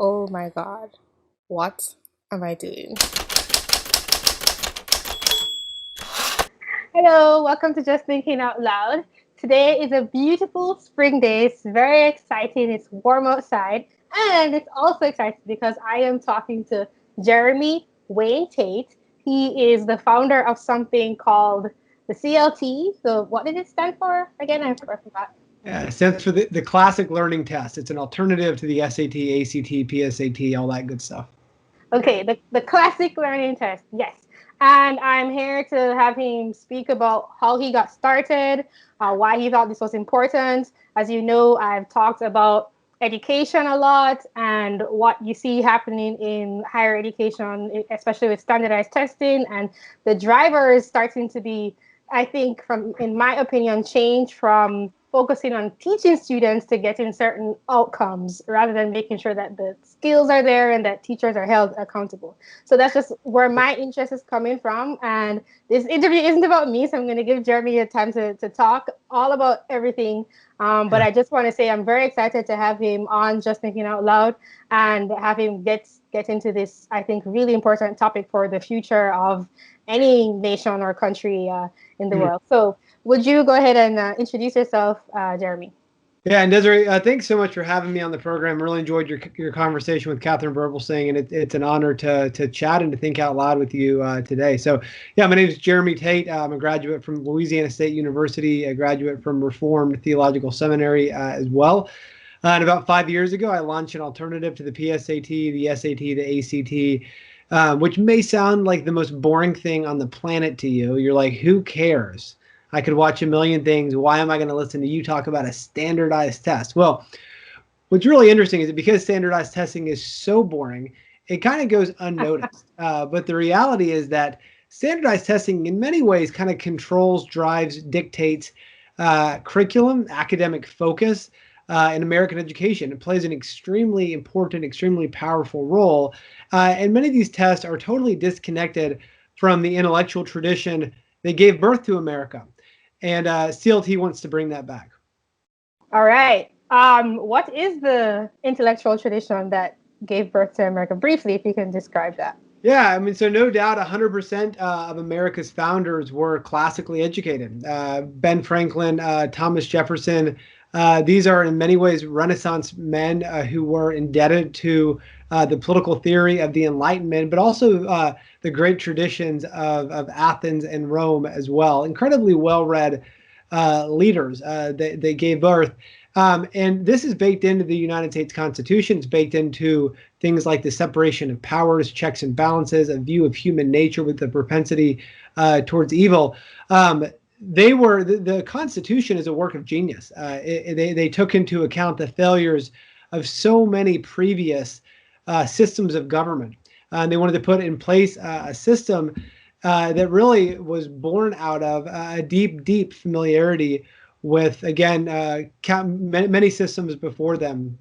Oh my God, what am I doing? Hello, welcome to Just Thinking Out Loud. Today is a beautiful spring day. It's very exciting. It's warm outside, and it's also exciting because I am talking to Jeremy Wayne Tate. He is the founder of something called the CLT. So, what did it stand for again? I forgot. Yeah, it stands for the classic learning test. It's an alternative to the SAT, ACT, PSAT, all that good stuff. Okay, the classic learning test, yes. And I'm here to have him speak about how he got started, why he thought this was important. As you know, I've talked about education a lot and what you see happening in higher education, especially with standardized testing, and the drivers starting to be, I think, from in my opinion, change from focusing on teaching students to getting certain outcomes rather than making sure that the skills are there and that teachers are held accountable. So that's just where my interest is coming from. And this interview isn't about me, so I'm going to give Jeremy a time to talk all about everything. But I just want to say I'm very excited to have him on Just Thinking Out Loud and have him get into this, I think, really important topic for the future of any nation or country in the world. So would you go ahead and introduce yourself, Jeremy? Yeah, and Desi-Rae, thanks so much for having me on the program. Really enjoyed your conversation with Catherine Burbelsing, and it's an honor to chat and to think out loud with you today. So, yeah, my name is Jeremy Tate. I'm a graduate from Louisiana State University, a graduate from Reformed Theological Seminary as well. And about 5 years ago, I launched an alternative to the PSAT, the SAT, the ACT, which may sound like the most boring thing on the planet to you. You're like, who cares? I could watch a million things. Why am I going to listen to you talk about a standardized test? Well, what's really interesting is that because standardized testing is so boring, it kind of goes unnoticed. But the reality is that standardized testing in many ways kind of controls, drives, dictates curriculum, academic focus in American education. It plays an extremely important, extremely powerful role. And many of these tests are totally disconnected from the intellectual tradition that gave birth to America. And CLT wants to bring that back. All right. What is the intellectual tradition that gave birth to America? Briefly, if you can describe that. Yeah, I mean, so no doubt 100% of America's founders were classically educated. Ben Franklin, Thomas Jefferson, these are in many ways Renaissance men who were indebted to the political theory of the Enlightenment, but also the great traditions of Athens and Rome as well. Incredibly well-read leaders that gave birth. And this is baked into the United States Constitution. It's baked into things like the separation of powers, checks and balances, a view of human nature with the propensity towards evil. The Constitution is a work of genius. They took into account the failures of so many previous systems of government. And they wanted to put in place a system that really was born out of a deep, deep familiarity with, again, many systems before them.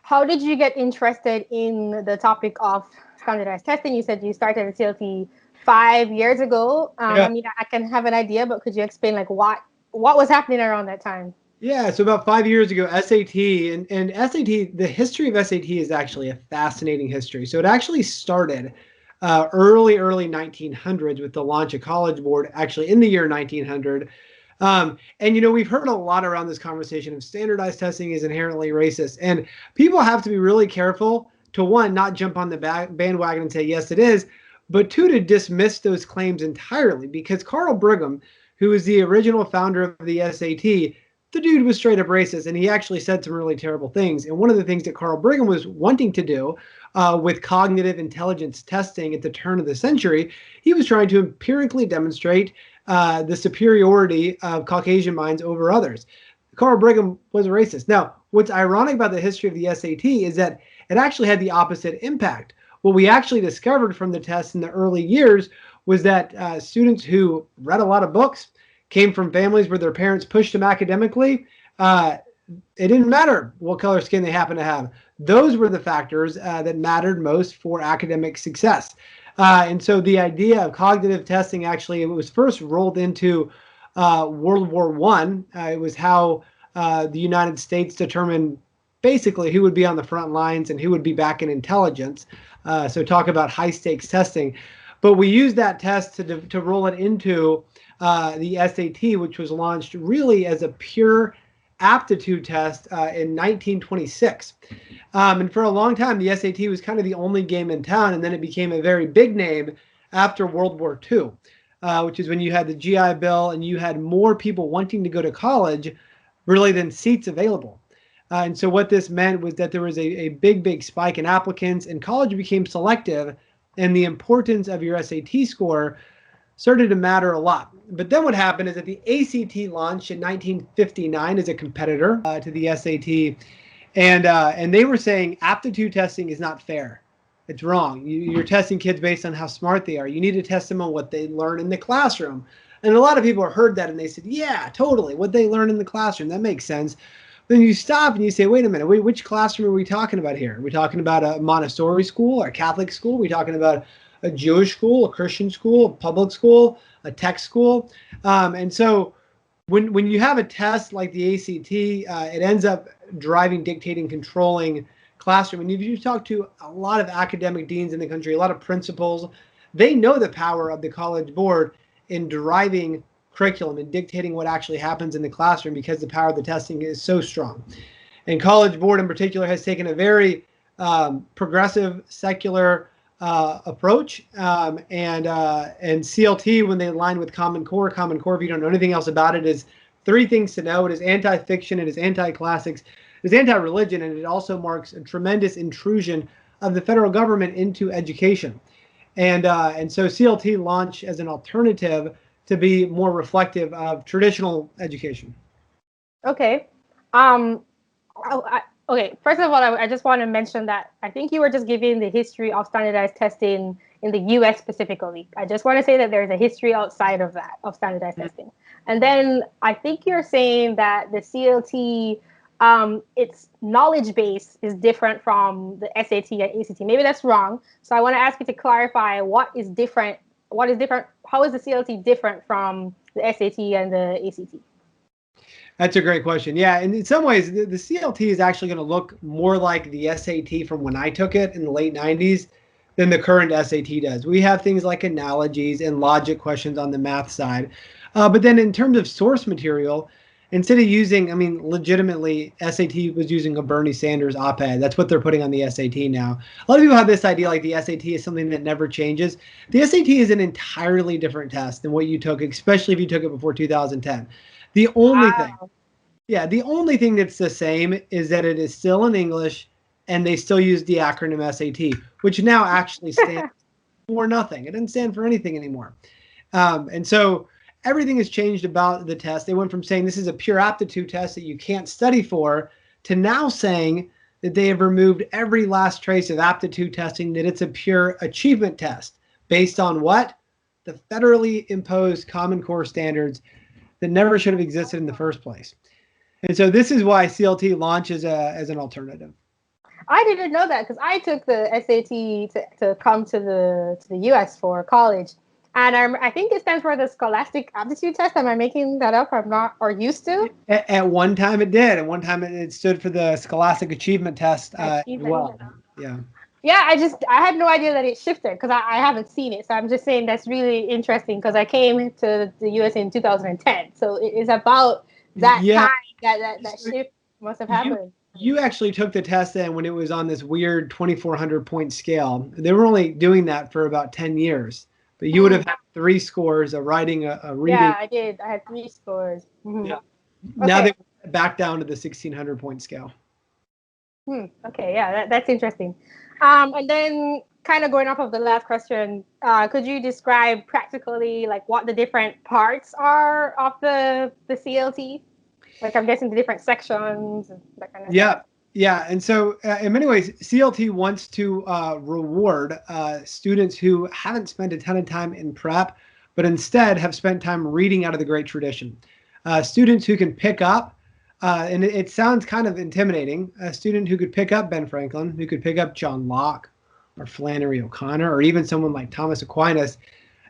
How did you get interested in the topic of standardized testing? You said you started at CLT 5 years ago. Yeah. I mean, I can have an idea, but could you explain like what was happening around that time? Yeah, so about 5 years ago, SAT and SAT, the history of SAT is actually a fascinating history. So it actually started early 1900s with the launch of College Board, actually in the year 1900. And, we've heard a lot around this conversation of standardized testing is inherently racist. And people have to be really careful to, one, not jump on the bandwagon and say, yes, it is, but two, to dismiss those claims entirely. Because Carl Brigham, who is the original founder of the SAT, the dude was straight up racist, and he actually said some really terrible things. And one of the things that Carl Brigham was wanting to do with cognitive intelligence testing at the turn of the century, he was trying to empirically demonstrate the superiority of Caucasian minds over others. Carl Brigham was a racist. Now, what's ironic about the history of the SAT is that it actually had the opposite impact. What we actually discovered from the tests in the early years was that students who read a lot of books, came from families where their parents pushed them academically, it didn't matter what color skin they happened to have. Those were the factors that mattered most for academic success. And so the idea of cognitive testing actually, it was first rolled into World War I. It was how the United States determined basically who would be on the front lines and who would be back in intelligence. So talk about high stakes testing. But we used that test to roll it into the SAT, which was launched really as a pure aptitude test in 1926. And for a long time, the SAT was kind of the only game in town, and then it became a very big name after World War II, which is when you had the GI Bill and you had more people wanting to go to college really than seats available. And so what this meant was that there was a big spike in applicants, and college became selective, and the importance of your SAT score started to matter a lot. But then what happened is that the ACT launched in 1959 as a competitor to the SAT, and they were saying aptitude testing is not fair. It's wrong. You're testing kids based on how smart they are. You need to test them on what they learn in the classroom. And a lot of people heard that and they said, yeah, totally. What they learn in the classroom, that makes sense. Then you stop and you say, wait a minute, which classroom are we talking about here? Are we talking about a Montessori school or a Catholic school? Are we talking about a Jewish school, a Christian school, a public school, a tech school? And so when you have a test like the ACT, it ends up driving, dictating, controlling classroom. And if you talk to a lot of academic deans in the country, a lot of principals, they know the power of the College Board in driving curriculum and dictating what actually happens in the classroom because the power of the testing is so strong. And College Board in particular has taken a very progressive, secular approach. And CLT, when they align with Common Core, if you don't know anything else about it, is three things to know. It is anti-fiction, it is anti-classics, it is anti-religion, and it also marks a tremendous intrusion of the federal government into education. And so CLT launched as an alternative to be more reflective of traditional education. Okay. Okay. First of all, I just want to mention that I think you were just giving the history of standardized testing in the U.S. specifically. I just want to say that there's a history outside of that, of standardized testing. And then I think you're saying that the CLT, its knowledge base is different from the SAT and ACT. Maybe that's wrong. So I want to ask you to clarify what is different. What is different? How is the CLT different from the SAT and the ACT? That's a great question. Yeah, and in some ways, the CLT is actually going to look more like the SAT from when I took it in the late 90s than the current SAT does. We have things like analogies and logic questions on the math side. But then in terms of source material, instead of using, legitimately, SAT was using a Bernie Sanders op-ed. That's what they're putting on the SAT now. A lot of people have this idea like the SAT is something that never changes. The SAT is an entirely different test than what you took, especially if you took it before 2010. The only thing that's the same is that it is still in English and they still use the acronym SAT, which now actually stands for nothing. It doesn't stand for anything anymore. And so everything has changed about the test. They went from saying this is a pure aptitude test that you can't study for to now saying that they have removed every last trace of aptitude testing, that it's a pure achievement test based on what? The federally imposed Common Core standards that never should have existed in the first place. And so this is why CLT launches as an alternative. I didn't know that because I took the SAT to come to the US for college. And I think it stands for the Scholastic Aptitude Test. Am I making that up? I'm not, or used to? At one time it did. At one time it stood for the Scholastic Achievement Test as well. Yeah. Yeah, I had no idea that it shifted because I haven't seen it. So I'm just saying that's really interesting because I came to the US in 2010. So it is about that time that shift must have happened. You actually took the test then when it was on this weird 2,400 point scale. They were only doing that for about 10 years. But you would have had 3 scores, a writing, a reading. Yeah, I did. I had 3 scores. Mm-hmm. Yeah. Okay. Now they went back down to the 1,600 point scale. Okay, yeah, that's interesting. And then kind of going off of the last question, could you describe practically like what the different parts are of the CLT? Like I'm guessing the different sections and that kind of stuff. Yeah, and so in many ways, CLT wants to reward students who haven't spent a ton of time in prep, but instead have spent time reading out of the great tradition. Students who can pick up, and it sounds kind of intimidating, a student who could pick up Ben Franklin, who could pick up John Locke or Flannery O'Connor, or even someone like Thomas Aquinas,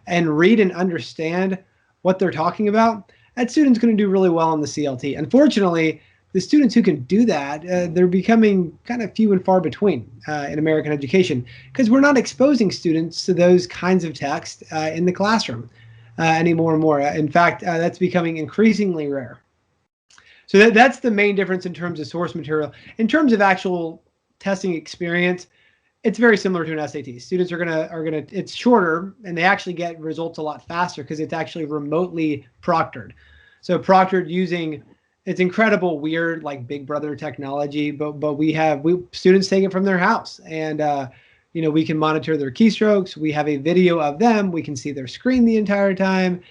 and read and understand what they're talking about, that student's going to do really well on the CLT. Unfortunately, the students who can do that, they're becoming kind of few and far between in American education, because we're not exposing students to those kinds of text in the classroom any more and more. In fact, that's becoming increasingly rare. So that's the main difference in terms of source material. In terms of actual testing experience, it's very similar to an SAT. Students are gonna it's shorter, and they actually get results a lot faster because it's actually remotely proctored. So proctored using, it's incredible, weird, like Big Brother technology, but we students take it from their house, and we can monitor their keystrokes. We have a video of them. We can see their screen the entire time.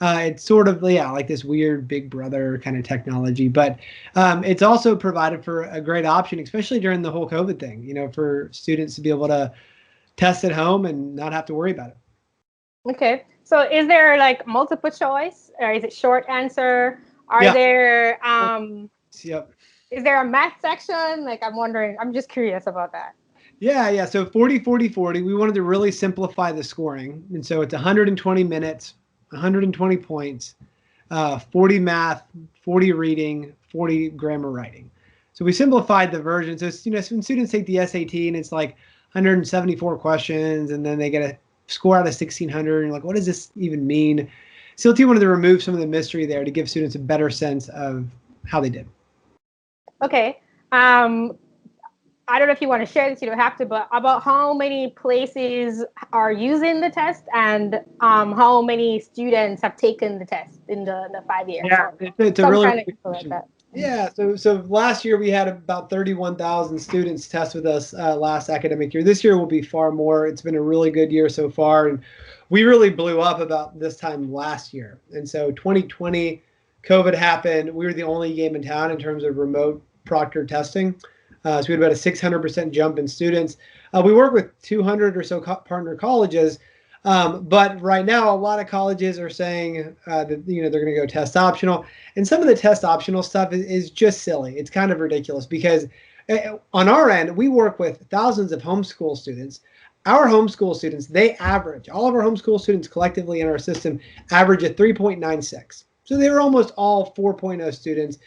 It's sort of, like this weird Big Brother kind of technology, but it's also provided for a great option, especially during the whole COVID thing, for students to be able to test at home and not have to worry about it. Okay. So is there like multiple choice, or is it short answer? There, yep. Is there a math section? Like, I'm just curious about that. Yeah. So 40, 40, 40, we wanted to really simplify the scoring. And so it's 120 minutes, 120 points, 40 math, 40 reading, 40 grammar writing. So we simplified the version. So when students take the SAT and it's like 174 questions, and then they get a score out of 1,600, and you're like, what does this even mean? CLT wanted to remove some of the mystery there to give students a better sense of how they did. Okay. I don't know if you want to share this, you don't have to, but about how many places are using the test, and how many students have taken the test in the 5 years? Yeah, it's a really good question. Like that. Yeah, so last year we had about 31,000 students test with us last academic year. This year will be far more. It's been a really good year so far, and we really blew up about this time last year. And so 2020, COVID happened. We were the only game in town in terms of remote proctored testing. So we had about a 600% jump in students. We work with 200 or so partner colleges, but right now a lot of colleges are saying that they're going to go test optional, and some of the test optional stuff is just silly. It's kind of ridiculous because on our end we work with thousands of homeschool students. Our homeschool students, all of our homeschool students collectively in our system average a 3.96. So they were almost all 4.0 students,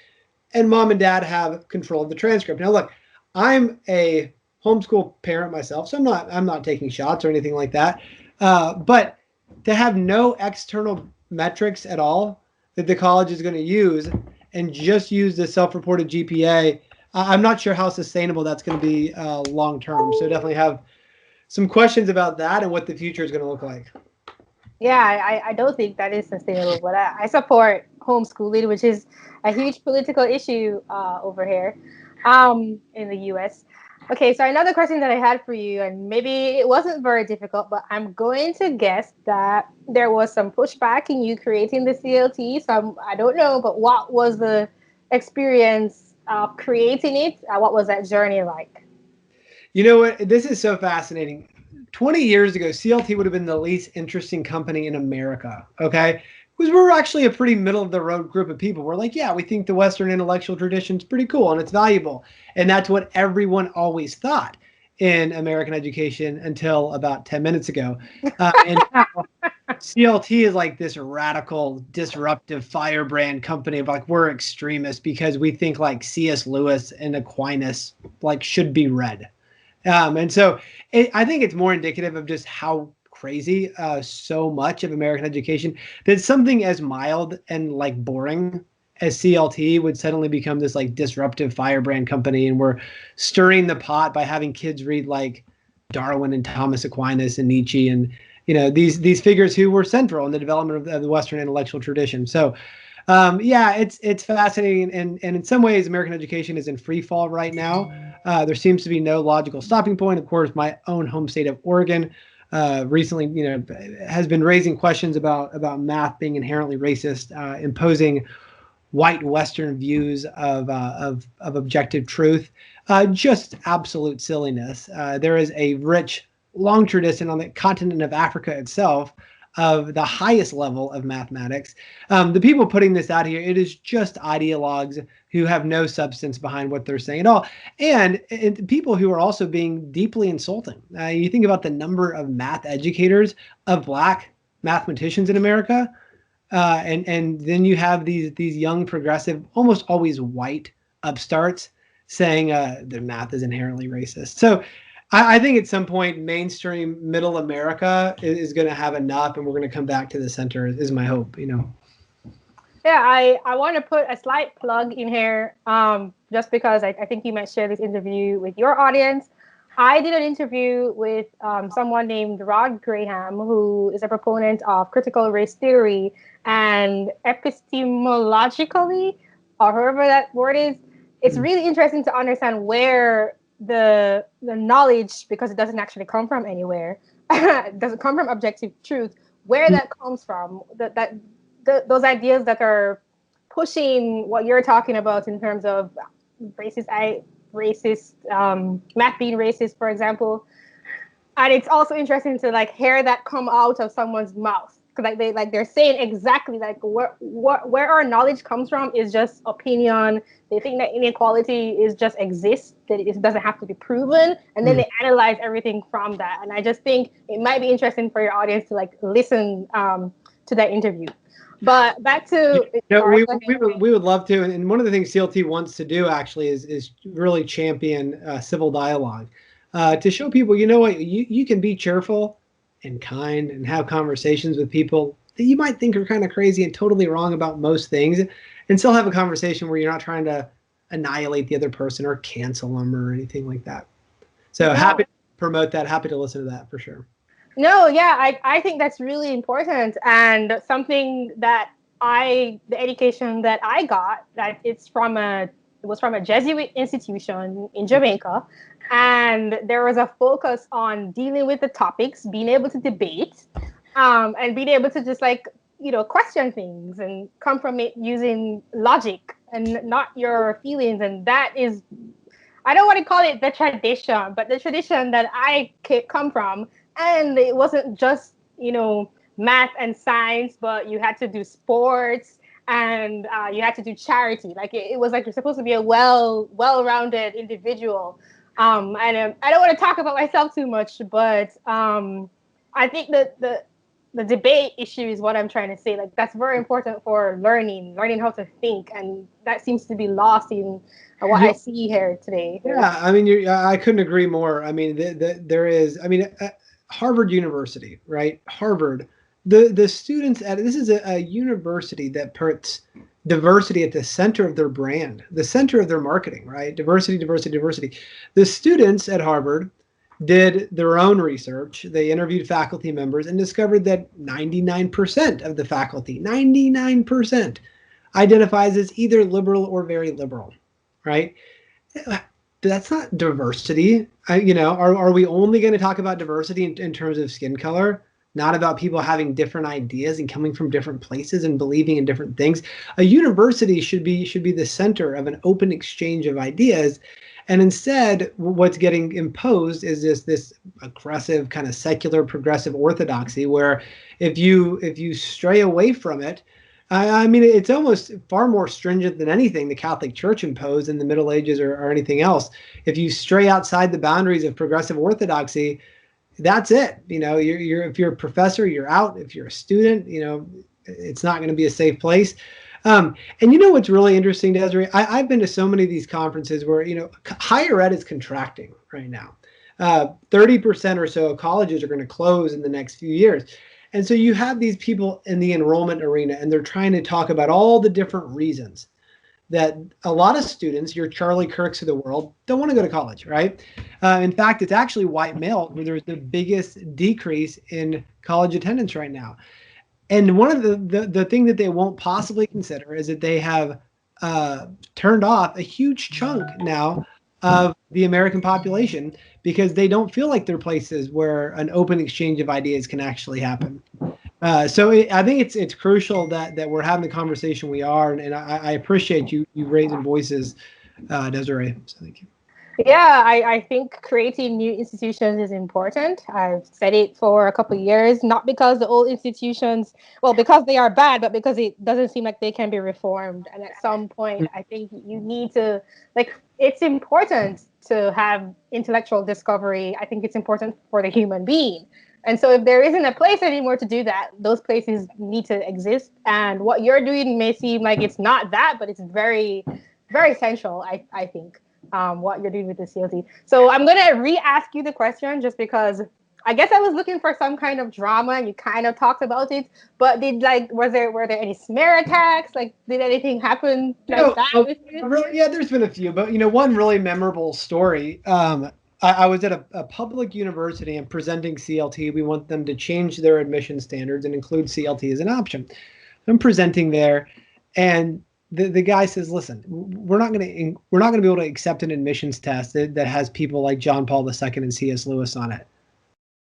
and mom and dad have control of the transcript. Now look, I'm a homeschool parent myself, so I'm not taking shots or anything like that. But to have no external metrics at all that the college is going to use, and just use the self-reported GPA, I'm not sure how sustainable that's going to be long term. So definitely have some questions about that and what the future is going to look like. Yeah, I don't think that is sustainable, but I support homeschooling, which is a huge political issue over here in the US. Okay, so another question that I had for you, and maybe it wasn't very difficult, but I'm going to guess that there was some pushback in you creating the CLT. So I don't know, but what was the experience of creating it? What was that journey like? You know what? This is so fascinating. 20 years ago, CLT would have been the least interesting company in America, okay? Because we're actually a pretty middle-of-the-road group of people. We're like, yeah, we think the Western intellectual tradition is pretty cool and it's valuable. And that's what everyone always thought in American education until about 10 minutes ago. And now CLT is like this radical, disruptive firebrand company of like, we're extremists because we think like C.S. Lewis and Aquinas like should be read. And so I think it's more indicative of just how crazy so much of American education that something as mild and like boring as CLT would suddenly become this like disruptive firebrand company, and we're stirring the pot by having kids read like Darwin and Thomas Aquinas and Nietzsche and these figures who were central in the development of the Western intellectual tradition. So it's fascinating, and in some ways American education is in free fall right now. There seems to be no logical stopping point. Of course, my own home state of Oregon recently, has been raising questions about math being inherently racist, imposing white Western views of objective truth. Just absolute silliness. There is a rich, long tradition on the continent of Africa itself of the highest level of mathematics. The people putting this out here, it is just ideologues who have no substance behind what they're saying at all. And people who are also being deeply insulting. You think about the number of math educators of Black mathematicians in America, and then you have these young, progressive, almost always white upstarts saying that math is inherently racist. So I think at some point, mainstream middle America is going to have enough, and we're going to come back to the center. Is my hope, Yeah, I want to put a slight plug in here, just because I think you might share this interview with your audience. I did an interview with someone named Rod Graham, who is a proponent of critical race theory, and epistemologically, or however that word is, it's really interesting to understand where the knowledge, because it doesn't actually come from anywhere, it doesn't come from objective truth, where that comes from, those ideas that are pushing what you're talking about in terms of racist math being racist, for example. And it's also interesting to like hear that come out of someone's mouth, because they're saying exactly like where our knowledge comes from is just opinion. They think that inequality is just exists, that it doesn't have to be proven, and then they analyze everything from that. And I just think it might be interesting for your audience to like listen to that interview. But back to we would love to, and one of the things CLT wants to do actually is really champion civil dialogue, to show people, you know what, you can be cheerful and kind and have conversations with people that you might think are kind of crazy and totally wrong about most things, and still have a conversation where you're not trying to annihilate the other person or cancel them or anything like that. So happy to promote that, happy to listen to that for sure. No, yeah, I think that's really important, and something that the education that I got, that it was from a Jesuit institution in Jamaica, and there was a focus on dealing with the topics, being able to debate, and being able to just like, question things and come from it using logic and not your feelings. And that is, I don't want to call it the tradition, but the tradition that I come from. And it wasn't just, math and science, but you had to do sports, and you had to do charity. Like it was like you're supposed to be a well-rounded individual. And I don't want to talk about myself too much, but I think that the debate issue is what I'm trying to say. Like that's very important for learning how to think, and that seems to be lost in what I see here today. Yeah, I mean, I couldn't agree more. I mean, there is, I mean, Harvard University, right? Harvard, the students this is a university that puts diversity at the center of their brand, the center of their marketing, right? Diversity, diversity, diversity. The students at Harvard did their own research. They interviewed faculty members and discovered that 99% of the faculty, 99%, identifies as either liberal or very liberal, right? That's not diversity. Are we only going to talk about diversity in terms of skin color, not about people having different ideas and coming from different places and believing in different things? A university should be the center of an open exchange of ideas. And instead, what's getting imposed is this aggressive kind of secular progressive orthodoxy, where if you stray away from it, I mean, it's almost far more stringent than anything the Catholic Church imposed in the Middle Ages or anything else. If you stray outside the boundaries of progressive orthodoxy, that's it. If you're a professor, you're out. If you're a student, it's not going to be a safe place. And what's really interesting, Desi-Rae? I've been to so many of these conferences where, higher ed is contracting right now. 30% or so of colleges are going to close in the next few years. And so you have these people in the enrollment arena, and they're trying to talk about all the different reasons that a lot of students, your Charlie Kirks of the world, don't want to go to college, right? In fact, it's actually white male where there's the biggest decrease in college attendance right now. And one of the thing that they won't possibly consider is that they have turned off a huge chunk now of the American population because they don't feel like they're places where an open exchange of ideas can actually happen. So I think it's crucial that we're having the conversation we are, and I appreciate you raising voices, Desi-Rae. So thank you. Yeah, I think creating new institutions is important. I've said it for a couple of years, not because the old institutions, well, because they are bad, but because it doesn't seem like they can be reformed. And at some point, I think you need to, it's important to have intellectual discovery. I think it's important for the human being. And so if there isn't a place anymore to do that, those places need to exist. And what you're doing may seem like it's not that, but it's very very essential, I think, what you're doing with the CLT. So I'm going to re-ask you the question just because I guess I was looking for some kind of drama and you kind of talked about it, but were there any smear attacks? Like, did anything happen like that with you? Really, yeah, there's been a few, but one really memorable story. I was at a public university and presenting CLT. We want them to change their admission standards and include CLT as an option. I'm presenting there, and the guy says, "Listen, we're not going to be able to accept an admissions test that has people like John Paul II and C.S. Lewis on it."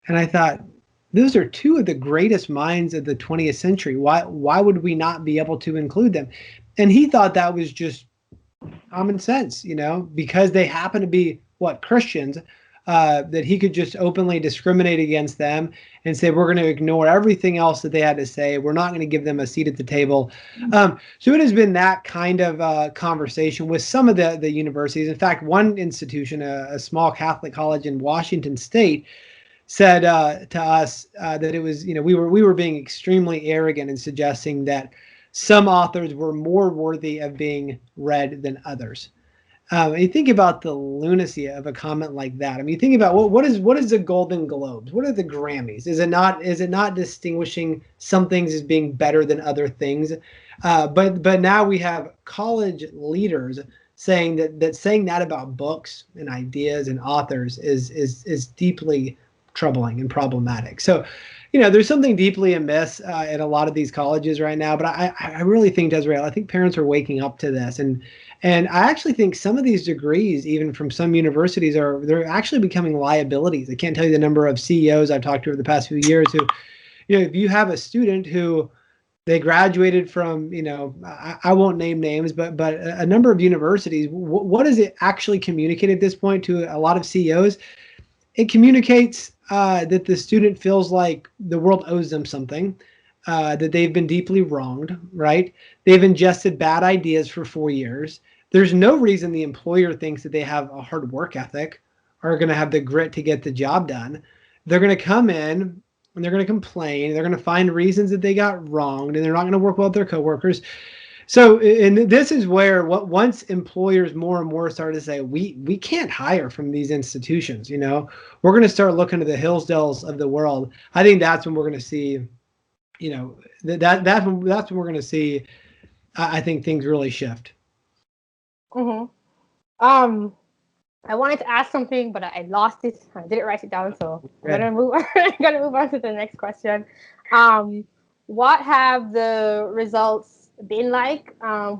And I thought, those are two of the greatest minds of the 20th century. Why would we not be able to include them? And he thought that was just common sense, because they happen to be Christians, that he could just openly discriminate against them and say, we're going to ignore everything else that they had to say. We're not going to give them a seat at the table. So it has been that kind of conversation with some of the universities. In fact, one institution, a small Catholic college in Washington State, said to us that it was, we were being extremely arrogant in suggesting that some authors were more worthy of being read than others. You think about the lunacy of a comment like that. I mean, you think about what is the Golden Globes? What are the Grammys? Is it not distinguishing some things as being better than other things? But now we have college leaders saying that about books and ideas and authors is deeply troubling and problematic. So, there's something deeply amiss at a lot of these colleges right now. But I really think, Desi-Rae, I think parents are waking up to this, and I actually think some of these degrees, even from some universities, they're actually becoming liabilities. I can't tell you the number of CEOs I've talked to over the past few years who, if you have a student who they graduated from, I won't name names, but a number of universities, what does it actually communicate at this point to a lot of CEOs? It communicates that the student feels like the world owes them something, that they've been deeply wronged, right? They've ingested bad ideas for 4 years. There's no reason the employer thinks that they have a hard work ethic, are going to have the grit to get the job done. They're going to come in and they're going to complain. They're going to find reasons that they got wronged, and they're not going to work well with their coworkers. So, and this is where once employers more and more start to say, we can't hire from these institutions, we're going to start looking to the Hillsdales of the world. I think that's when we're going to see, that's when we're going to see, I think, things really shift. Mm-hmm. I wanted to ask something, but I lost it. I didn't write it down, so I'm gonna move on to the next question. What have the results been like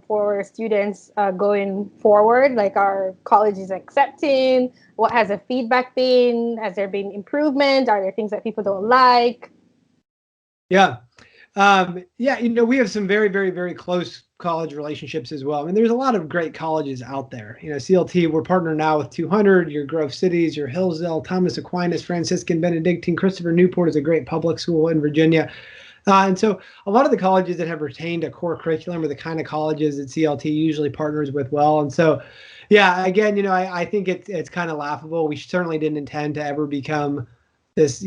for students going forward? Like, are colleges accepting? What has the feedback been? Has there been improvement? Are there things that people don't like? Yeah. We have some very, very, very close college relationships as well. I mean, there's a lot of great colleges out there. CLT, we're partnered now with 200, your Grove Cities, your Hillsdale, Thomas Aquinas, Franciscan, Benedictine, Christopher Newport is a great public school in Virginia. And so a lot of the colleges that have retained a core curriculum are the kind of colleges that CLT usually partners with well. And so, yeah, again, I think it's kind of laughable. We certainly didn't intend to ever become this,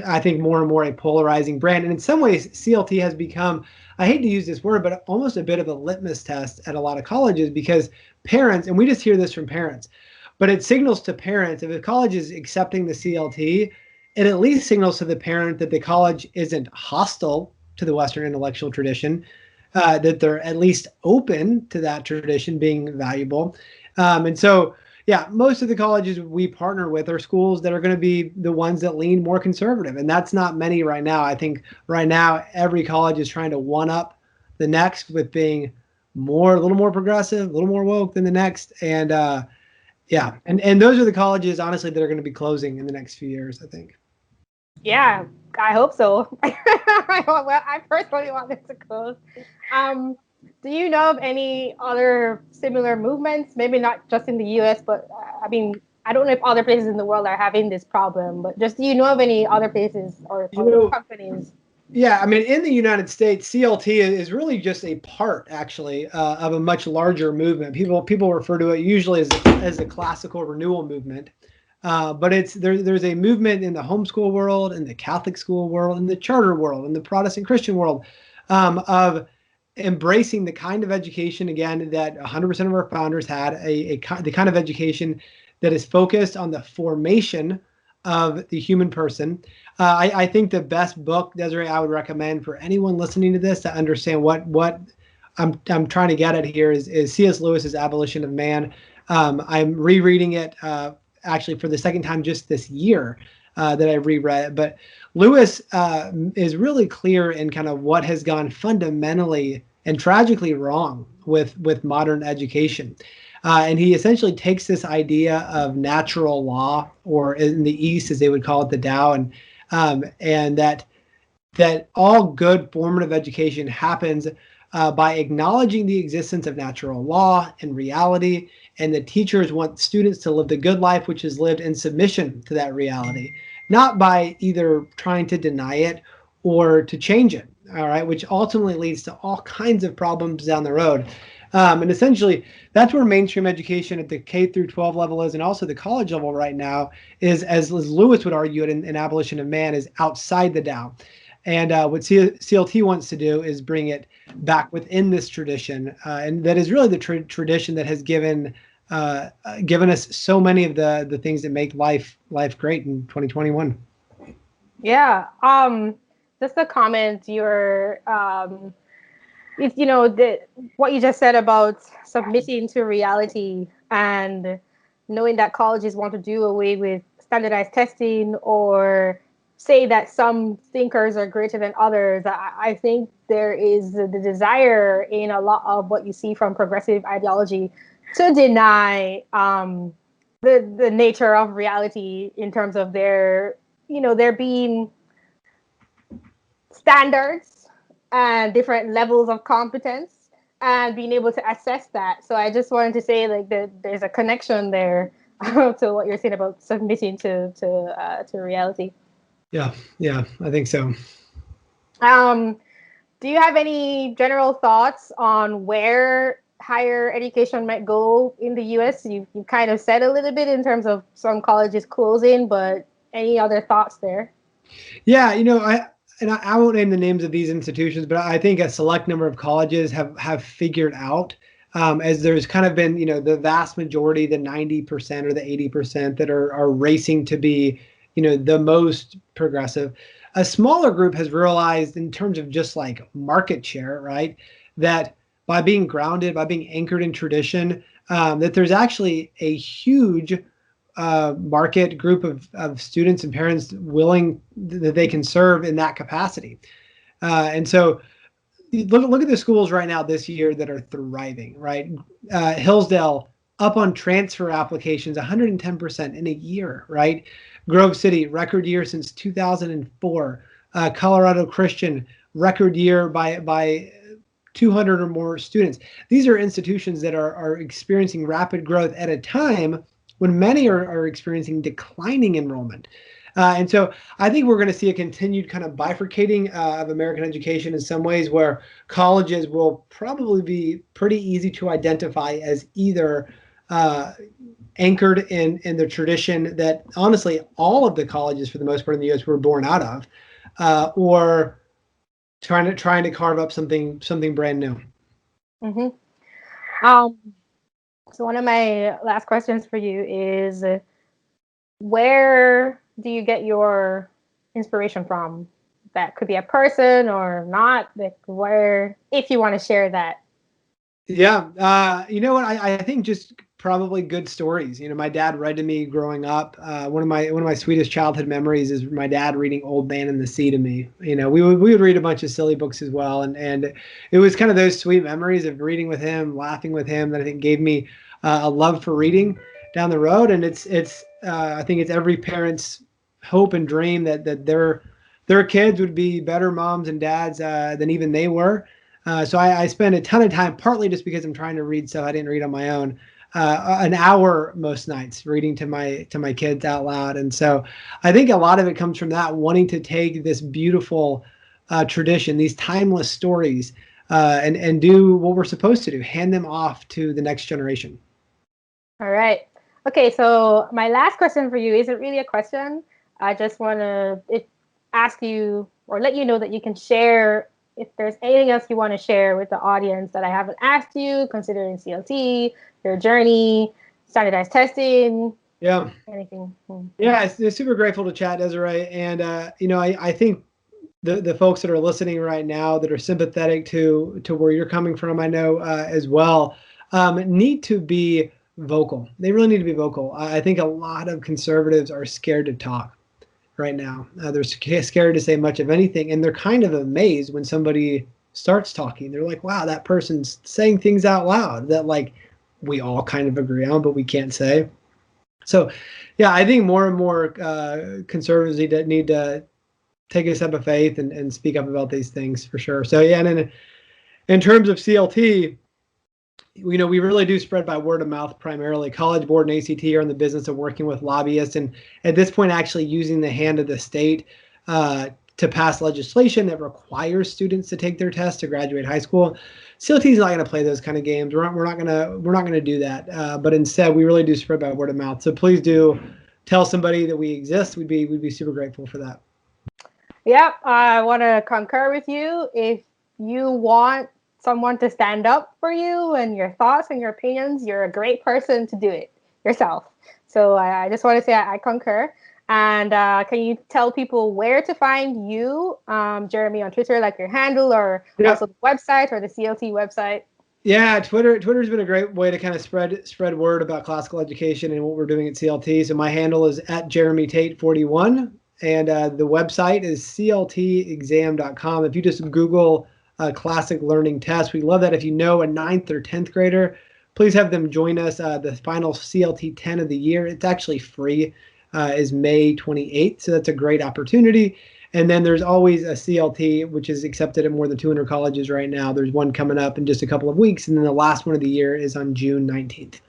I think more and more a polarizing brand. And in some ways, CLT has become, I hate to use this word, but almost a bit of a litmus test at a lot of colleges, because parents, and we just hear this from parents, but it signals to parents, if a college is accepting the CLT, it at least signals to the parent that the college isn't hostile to the Western intellectual tradition, that they're at least open to that tradition being valuable. And so, yeah, most of the colleges we partner with are schools that are going to be the ones that lean more conservative. And that's not many right now. I think right now, every college is trying to one up the next with being a little more progressive, a little more woke than the next. And and those are the colleges, honestly, that are going to be closing in the next few years, I think. Yeah, I hope so. I personally want them to close. Do you know of any other similar movements? Maybe not just in the US, but I mean, I don't know if other places in the world are having this problem, but just do you know of any other places or companies? Yeah, I mean, in the United States, CLT is really just a part, actually, of a much larger movement. People refer to it usually as the classical renewal movement. But there's a movement in the homeschool world, in the Catholic school world, in the charter world, in the Protestant Christian world, of embracing the kind of education, again, that 100% of our founders had, the kind of education that is focused on the formation of the human person. I think the best book, Desi-Rae, I would recommend for anyone listening to this to understand what I'm trying to get at here is C.S. Lewis's Abolition of Man. I'm rereading it actually for the second time just this year that I reread it. But Lewis is really clear in kind of what has gone fundamentally and tragically wrong with modern education. And he essentially takes this idea of natural law, or in the East, as they would call it, the Tao, and that all good formative education happens by acknowledging the existence of natural law and reality, and the teachers want students to live the good life which is lived in submission to that reality, not by either trying to deny it or to change it, all right, which ultimately leads to all kinds of problems down the road. And essentially, that's where mainstream education at the K through 12 level is, and also the college level right now is, as Lewis would argue it in Abolition of Man, is outside the Tao. And what CLT wants to do is bring it back within this tradition, and that is really the tradition that has given us so many of the things that make life great in 2021. Yeah. Just a comment. It's, what you just said about submitting to reality and knowing that colleges want to do away with standardized testing, or say that some thinkers are greater than others. I think there is the desire in a lot of what you see from progressive ideology to deny the nature of reality in terms of there being standards and different levels of competence and being able to assess that. So I just wanted to say like that there's a connection there to what you're saying about submitting to reality. Yeah, I think so. Do you have any general thoughts on where higher education might go in the US? You kind of said a little bit in terms of some colleges closing, but any other thoughts there? Yeah, I won't name the names of these institutions, but I think a select number of colleges have figured out, as there's kind of been, the vast majority, the 90% or the 80% that are racing to be, the most progressive. A smaller group has realized, in terms of just like market share, right, that by being grounded, by being anchored in tradition, that there's actually a huge market group of students and parents willing that they can serve in that capacity. And so look at the schools right now this year that are thriving, right? Hillsdale up on transfer applications 110% in a year, right? Grove City, record year since 2004. Colorado Christian, record year by 200 or more students. These are institutions that are experiencing rapid growth at a time when many are experiencing declining enrollment. And so I think we're going to see a continued kind of bifurcating of American education in some ways, where colleges will probably be pretty easy to identify as either anchored in the tradition that honestly all of the colleges for the most part in the U.S. were born out of, or trying to carve up something brand new. Mm-hmm. So one of my last questions for you is, where do you get your inspiration from? That could be a person or not. Like, where, if you want to share that. Yeah, you know what? I think just probably good stories. My dad read to me growing up. One of my sweetest childhood memories is my dad reading Old Man and the Sea to me. We would read a bunch of silly books as well, and it was kind of those sweet memories of reading with him, laughing with him, that I think gave me a love for reading down the road. And it's I think it's every parent's hope and dream that their kids would be better moms and dads than even they were. So I spend a ton of time, partly just because I'm trying to read stuff I didn't read on my own, an hour most nights reading to my kids out loud. And so I think a lot of it comes from that, wanting to take this beautiful tradition, these timeless stories, and do what we're supposed to do, hand them off to the next generation. All right. Okay, so my last question for you isn't really a question. I just want to ask you or let you know that you can share if there's anything else you want to share with the audience that I haven't asked you, considering CLT, your journey, standardized testing, Yeah. anything. Yeah, it's super grateful to chat, Desi-Rae. And, I think the folks that are listening right now that are sympathetic to where you're coming from, I know as well, need to be vocal. They really need to be vocal. I think a lot of conservatives are scared to talk right now. They're scared to say much of anything, and they're kind of amazed when somebody starts talking. They're like, wow, that person's saying things out loud that like we all kind of agree on, but we can't say. So, yeah, I think more and more conservatives need to take a step of faith and speak up about these things for sure. So, yeah, and in terms of CLT, we really do spread by word of mouth primarily. College Board and ACT are in the business of working with lobbyists, and at this point, actually using the hand of the state to pass legislation that requires students to take their test to graduate high school. CLT is not going to play those kind of games. We're not going to do that. But instead, we really do spread by word of mouth. So please do tell somebody that we exist. We'd be super grateful for that. Yep, I want to concur with you. If you want someone to stand up for you and your thoughts and your opinions, you're a great person to do it yourself. So I just want to say I concur. And can you tell people where to find you, Jeremy, on Twitter, like your handle, or also the website or the CLT website? Yeah, Twitter's been a great way to kind of spread word about classical education and what we're doing at CLT. So my handle is at Jeremy Tate 41, and the website is cltexam.com. If you just Google classic learning test, we love that. If you know a 9th or 10th grader, please have them join us. The final CLT 10 of the year, it's actually free, is May 28th. So that's a great opportunity. And then there's always a CLT, which is accepted at more than 200 colleges right now. There's one coming up in just a couple of weeks. And then the last one of the year is on June 19th.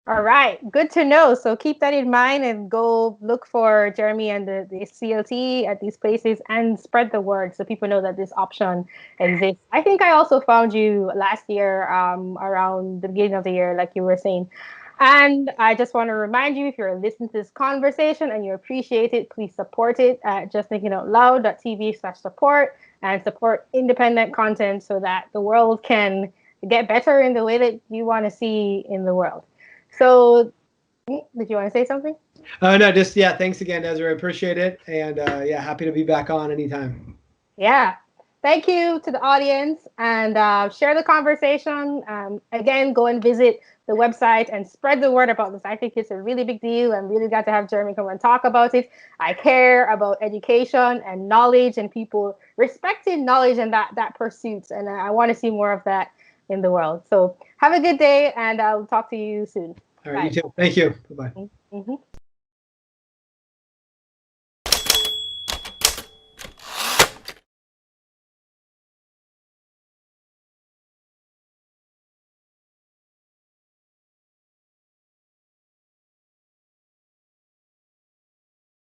All right. Good to know. So keep that in mind and go look for Jeremy and the CLT at these places and spread the word so people know that this option exists. I think I also found you last year around the beginning of the year, like you were saying. And I just want to remind you, if you're listening to this conversation and you appreciate it, please support it at justthinkinoutloud.tv/support and support independent content so that the world can get better in the way that you want to see in the world. So, did you want to say something? No, just, yeah, thanks again, Desi-Rae. Appreciate it. And yeah, happy to be back on anytime. Yeah. Thank you to the audience, and share the conversation. Again, go and visit the website and spread the word about this. I think it's a really big deal. I'm really glad to have Jeremy come and talk about it. I care about education and knowledge and people respecting knowledge and that pursuit. And I want to see more of that in the world. So have a good day, and I'll talk to you soon. All right, you too. Thank you. Bye-bye. Mm-hmm.